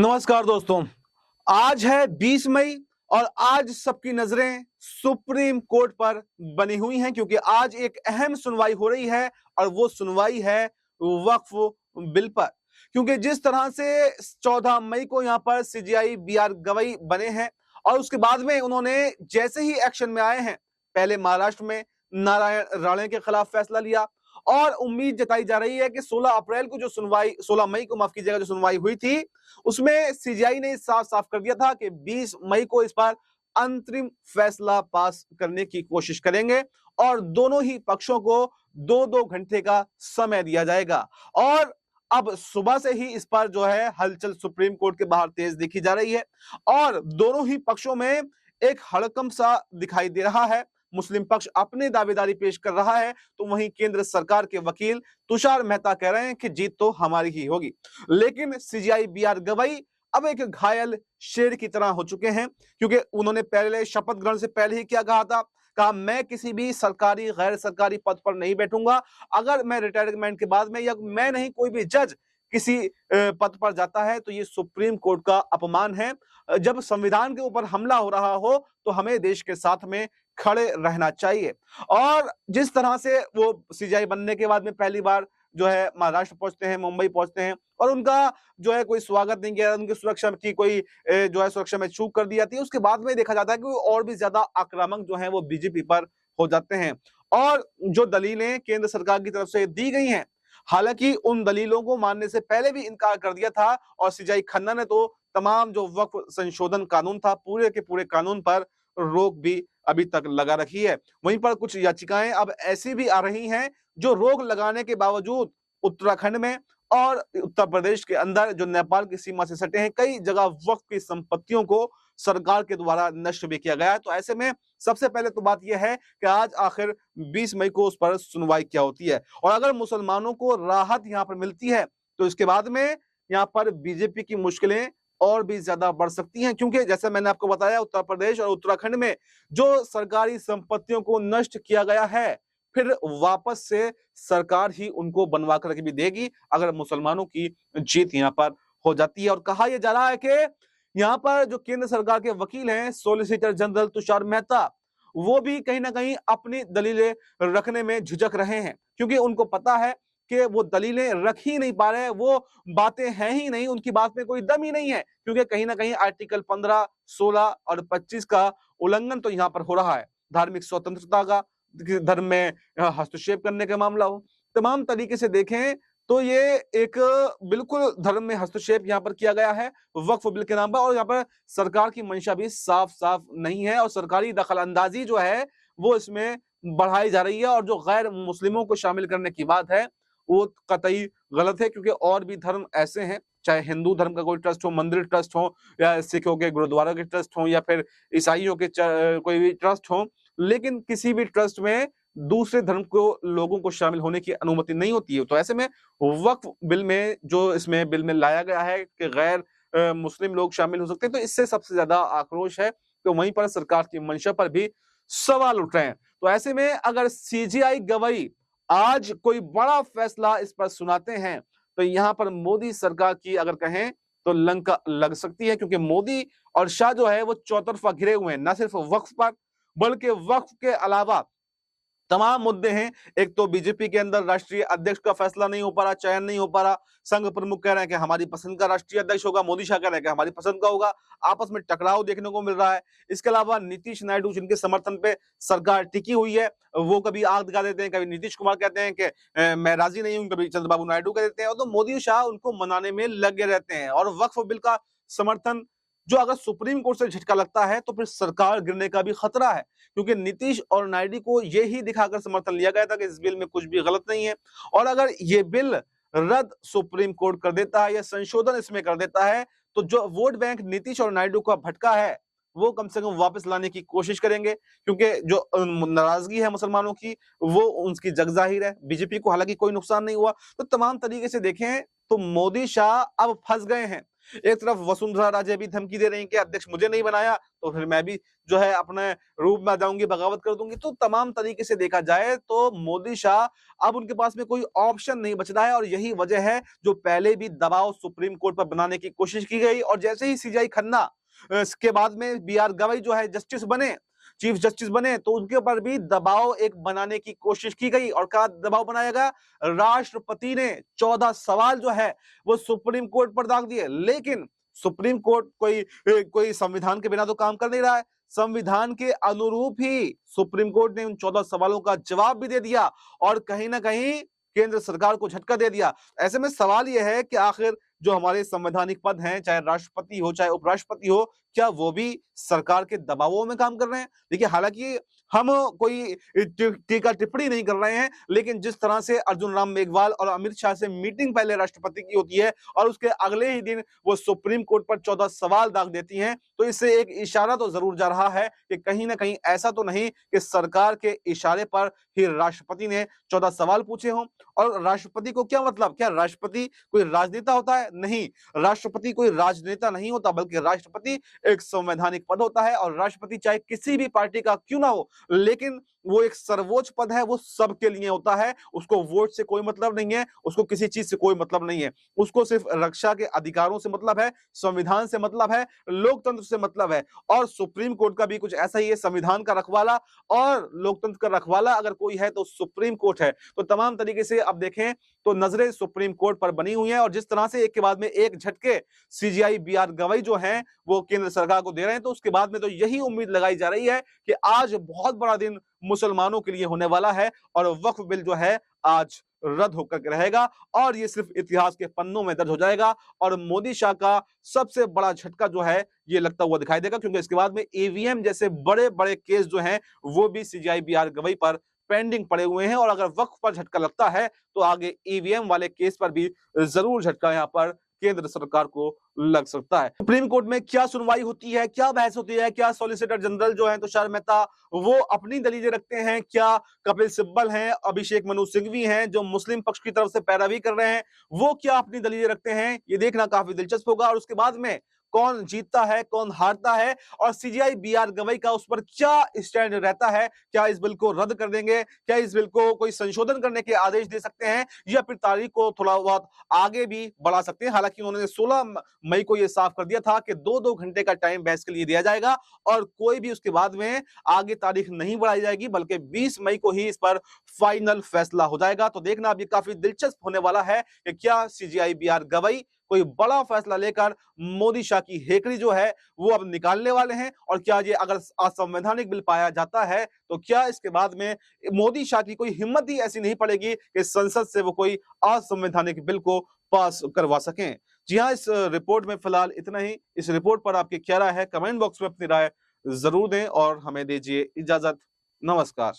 नमस्कार दोस्तों। आज है 20 मई और आज सबकी नजरें सुप्रीम कोर्ट पर बनी हुई हैं क्योंकि आज एक अहम सुनवाई हो रही है और वो सुनवाई है वक्फ बिल पर। क्योंकि जिस तरह से 14 मई को यहां पर सीजेआई बीआर गवई बने हैं और उसके बाद में उन्होंने जैसे ही एक्शन में आए हैं, पहले महाराष्ट्र में नारायण राणे के खिलाफ फैसला लिया और उम्मीद जताई जा रही है कि 16 अप्रैल को जो सुनवाई 16 मई को माफ कीजिएगा जो सुनवाई हुई थी उसमें सीजीआई ने साफ साफ कर दिया था कि 20 मई को इस पर अंतरिम फैसला पास करने की कोशिश करेंगे और दोनों ही पक्षों को 2-2 घंटे का समय दिया जाएगा। और अब सुबह से ही इस पर जो है हलचल सुप्रीम कोर्ट के बाहर तेज देखी जा रही है और दोनों ही पक्षों में एक हड़कंप सा दिखाई दे रहा है। मुस्लिम पक्ष अपनी दावेदारी पेश कर रहा है तो वहीं केंद्र सरकार के वकील तुषार मेहता कह रहे हैं कि जीत तो हमारी ही होगी। लेकिन सीजीआई बीआर गवई अब एक घायल शेर की तरह हो चुके हैं क्योंकि उन्होंने पहले शपथ ग्रहण से पहले ही क्या कहा मैं किसी भी सरकारी गैर सरकारी पद पर नहीं बैठूंगा। अगर मैं रिटायरमेंट के बाद में या मैं नहीं कोई भी जज किसी पद पर जाता है तो ये सुप्रीम कोर्ट का अपमान है। जब संविधान के ऊपर हमला हो रहा हो तो हमें देश के साथ में खड़े रहना चाहिए। और जिस तरह से वो सीजीआई बनने के बाद में पहली बार जो है महाराष्ट्र पहुंचते हैं, मुंबई पहुंचते हैं और उनका जो है कोई स्वागत नहीं किया, उनकी सुरक्षा की कोई जो है सुरक्षा में चूक कर दी जाती है। उसके बाद में देखा जाता है कि वो और भी ज्यादा आक्रामक जो है वो बीजेपी पर हो जाते हैं और जो दलीलें केंद्र सरकार की तरफ से दी गई हैं, हालांकि उन दलीलों को मानने से पहले भी इनकार कर दिया था और सीजीआई खन्ना ने तो तमाम जो वक्फ संशोधन कानून था पूरे के पूरे कानून पर रोक भी अभी तक लगा रखी है। वहीं पर कुछ याचिकाएं अब ऐसी भी आ रही हैं जो रोक लगाने के बावजूद उत्तराखंड में और उत्तर प्रदेश के अंदर जो नेपाल की सीमा से सटे हैं कई जगह वक्फ की संपत्तियों को सरकार के द्वारा नष्ट भी किया गया है। तो ऐसे में सबसे पहले तो बात यह है कि आज आखिर 20 मई को उस पर सुनवाई क्या होती है और अगर मुसलमानों को राहत यहां पर मिलती है तो इसके बाद में यहां पर बीजेपी की मुश्किलें और भी ज्यादा बढ़ सकती हैं क्योंकि जैसे मैंने आपको बताया उत्तर प्रदेश और उत्तराखंड में जो सरकारी संपत्तियों को नष्ट किया गया है फिर वापस से सरकार ही उनको बनवा कर भी देगी अगर मुसलमानों की जीत यहां पर हो जाती है। और कहा यह जा रहा है कि यहां पर जो केंद्र सरकार के वकील हैं सॉलिसिटर जनरल तुषार मेहता वो भी कहीं ना कहीं अपनी दलीलें रखने में झिझक रहे हैं क्योंकि उनको पता है कि वो दलीलें रख ही नहीं पा रहे, वो बातें हैं ही नहीं, उनकी बात में कोई दम ही नहीं है क्योंकि कहीं ना कहीं आर्टिकल 15, 16 और 25 का उल्लंघन तो यहां पर हो रहा है। धार्मिक स्वतंत्रता का, धर्म में हस्तक्षेप करने का मामला हो, तमाम तरीके से देखें तो ये एक बिल्कुल धर्म में हस्तक्षेप यहाँ पर किया गया है वक्फ बिल के नाम पर और यहाँ पर सरकार की मंशा भी साफ साफ नहीं है और सरकारी दखल अंदाजी जो है वो इसमें बढ़ाई जा रही है और जो गैर मुस्लिमों को शामिल करने की बात है वो कतई गलत है क्योंकि और भी धर्म ऐसे हैं, चाहे हिंदू धर्म का कोई ट्रस्ट हो, मंदिर ट्रस्ट हो या सिखों के गुरुद्वारा के ट्रस्ट हो या फिर ईसाइयों के कोई भी ट्रस्ट हो, लेकिन किसी भी ट्रस्ट में दूसरे धर्म को लोगों को शामिल होने की अनुमति नहीं होती है। तो ऐसे में वक्फ बिल में जो इसमें बिल में लाया गया है कि गैर मुस्लिम लोग शामिल हो सकते हैं तो इससे सबसे ज्यादा आक्रोश है। तो वहीं पर सरकार की मंशा पर भी सवाल उठ रहे हैं। तो ऐसे में अगर सीजीआई गवई आज कोई बड़ा फैसला इस पर सुनाते हैं तो यहां पर मोदी सरकार की अगर कहें तो लंका लग सकती है क्योंकि मोदी और शाह जो है वो चौतरफा घिरे हुए हैं, न सिर्फ वक्फ पर बल्कि वक्फ के अलावा तमाम मुद्दे हैं। एक तो बीजेपी के अंदर राष्ट्रीय अध्यक्ष का फैसला नहीं हो पा रहा, चयन नहीं हो पा रहा, संघ प्रमुख कह रहे हैं कि हमारी पसंद का राष्ट्रीय अध्यक्ष होगा, मोदी शाह कह रहे हैं कि हमारी पसंद का होगा, आपस में टकराव देखने को मिल रहा है। इसके अलावा नीतीश नायडू जिनके समर्थन पे सरकार टिकी हुई है वो कभी आग दिखा देते हैं, कभी नीतीश कुमार कहते हैं कि मैं राजी नहीं हूं, कभी चंद्रबाबू नायडू कह देते हैं और तो मोदी शाह उनको मनाने में लगे रहते हैं। और वक्फ बिल का समर्थन जो अगर सुप्रीम कोर्ट से झटका लगता है तो फिर सरकार गिरने का भी खतरा है क्योंकि नीतीश और नायडू को यही दिखाकर समर्थन लिया गया था कि इस बिल में कुछ भी गलत नहीं है और अगर ये बिल रद्द सुप्रीम कोर्ट कर देता है या संशोधन इसमें कर देता है तो जो वोट बैंक नीतीश और नायडू का भटका है वो कम से कम वापस लाने की कोशिश करेंगे क्योंकि जो नाराजगी है मुसलमानों की वो उनकी जग जाहिर है। बीजेपी को हालांकि कोई नुकसान नहीं हुआ। तो तमाम तरीके से देखें तो मोदी शाह अब फंस गए हैं एक तरफ वसुंधरा राजे भी धमकी दे रही हैं कि अध्यक्ष मुझे नहीं बनाया तो फिर मैं भी जो है अपने रूप में आ जाऊंगी, बगावत कर दूंगी। तो तमाम तरीके से देखा जाए तो मोदी शाह अब उनके पास में कोई ऑप्शन नहीं बच रहा है और यही वजह है जो पहले भी दबाव सुप्रीम कोर्ट पर बनाने की कोशिश की गई और जैसे ही सीजीआई खन्ना इसके बाद में बी आर गवई जो है जस्टिस बने, चीफ जस्टिस बने, तो उनके ऊपर भी दबाव एक बनाने की कोशिश की गई और क्या दबाव बनाया गया? राष्ट्रपति ने 14 सवाल जो है वो सुप्रीम कोर्ट पर दाग दिए, लेकिन सुप्रीम कोर्ट कोई संविधान के बिना तो काम कर नहीं रहा है। संविधान के अनुरूप ही सुप्रीम कोर्ट ने उन 14 सवालों का जवाब भी दे दिया और कहीं ना कहीं केंद्र सरकार को झटका दे दिया। ऐसे में सवाल यह है कि आखिर जो हमारे संवैधानिक पद हैं, चाहे राष्ट्रपति हो चाहे उपराष्ट्रपति हो, क्या वो भी सरकार के दबावों में काम कर रहे हैं? देखिए, हालांकि हम कोई टीका टिप्पणी नहीं कर रहे हैं, लेकिन जिस तरह से अर्जुन राम मेघवाल और अमित शाह से मीटिंग पहले राष्ट्रपति की होती है और उसके अगले ही दिन वो सुप्रीम कोर्ट पर 14 सवाल दाग देती हैं, तो इससे एक इशारा तो जरूर जा रहा है कि कहीं ना कहीं ऐसा तो नहीं कि सरकार के इशारे पर ही राष्ट्रपति ने 14 सवाल पूछे हों। और राष्ट्रपति को क्या मतलब, क्या राष्ट्रपति कोई राजनेता होता है? नहीं, राष्ट्रपति कोई राजनेता नहीं होता, बल्कि राष्ट्रपति एक संवैधानिक पद होता है और राष्ट्रपति चाहे किसी भी पार्टी का क्यों ना हो, लेकिन वो एक सर्वोच्च पद है, वो सबके लिए होता है। उसको वोट से कोई मतलब नहीं है, उसको किसी चीज से कोई मतलब नहीं है, उसको सिर्फ रक्षा के अधिकारों से मतलब है, संविधान से मतलब है, लोकतंत्र से मतलब है। और सुप्रीम कोर्ट का भी कुछ ऐसा ही है, संविधान का रखवाला और लोकतंत्र का रखवाला अगर कोई है तो सुप्रीम कोर्ट है। तो तमाम तरीके से अब देखें तो नजरें सुप्रीम कोर्ट पर बनी हुई हैं और जिस तरह से एक के बाद में एक झटके सीजीआई बी आर गवई जो हैं वो केंद्र सरकार को दे रहे हैं, तो उसके बाद में तो यही उम्मीद लगाई जा रही है कि आज बहुत बड़ा दिन मुसलमानों के लिए होने वाला है और वक्फ बिल जो है आज रद्द होकर के रहेगा और ये सिर्फ इतिहास के पन्नों में दर्ज हो जाएगा और मोदी शाह का सबसे बड़ा झटका जो है ये लगता हुआ दिखाई देगा, क्योंकि इसके बाद में ईवीएम जैसे बड़े बड़े केस जो हैं वो भी सीजीआई बी आर गवई पर पेंडिंग पड़े हुए हैं और अगर वक्फ पर झटका लगता है तो आगे ईवीएम वाले केस पर भी जरूर झटका यहां पर केंद्र सरकार को लग सकता है। सुप्रीम कोर्ट में क्या सुनवाई होती है, क्या बहस होती है, क्या सॉलिसिटर जनरल जो है तुषार मेहता वो अपनी दलीलें रखते हैं, क्या कपिल सिब्बल हैं, अभिषेक मनु सिंघवी हैं जो मुस्लिम पक्ष की तरफ से पैरवी कर रहे हैं, वो क्या अपनी दलीलें रखते हैं, ये देखना काफी दिलचस्प होगा। और उसके बाद में कौन जीतता है, कौन हारता है और सीजीआई बी आर गवई का उस पर क्या स्टैंड रहता है, क्या इस बिल को रद्द कर देंगे, क्या इस बिल को कोई संशोधन करने के आदेश दे सकते हैं या फिर तारीख को थोड़ा बहुत आगे भी बढ़ा सकते हैं। हालांकि उन्होंने 16 मई को यह साफ कर दिया था कि 2-2 घंटे का टाइम बहस के लिए दिया जाएगा और कोई भी उसके बाद में आगे तारीख नहीं बढ़ाई जाएगी, बल्कि 20 मई को ही इस पर फाइनल फैसला हो जाएगा। तो देखना अब ये काफी दिलचस्प होने वाला है कि क्या सीजीआई बी आर गवई कोई बड़ा फैसला लेकर मोदी शाह की हेकड़ी जो है वो अब निकालने वाले हैं और क्या ये अगर असंवैधानिक बिल पाया जाता है तो क्या इसके बाद में मोदी शाह की कोई हिम्मत ही ऐसी नहीं पड़ेगी कि संसद से वो कोई असंवैधानिक बिल को पास करवा सकें। जी हाँ, इस रिपोर्ट में फिलहाल इतना ही। इस रिपोर्ट पर आपकी क्या राय है, कमेंट बॉक्स में अपनी राय जरूर दें और हमें दीजिए इजाजत। नमस्कार।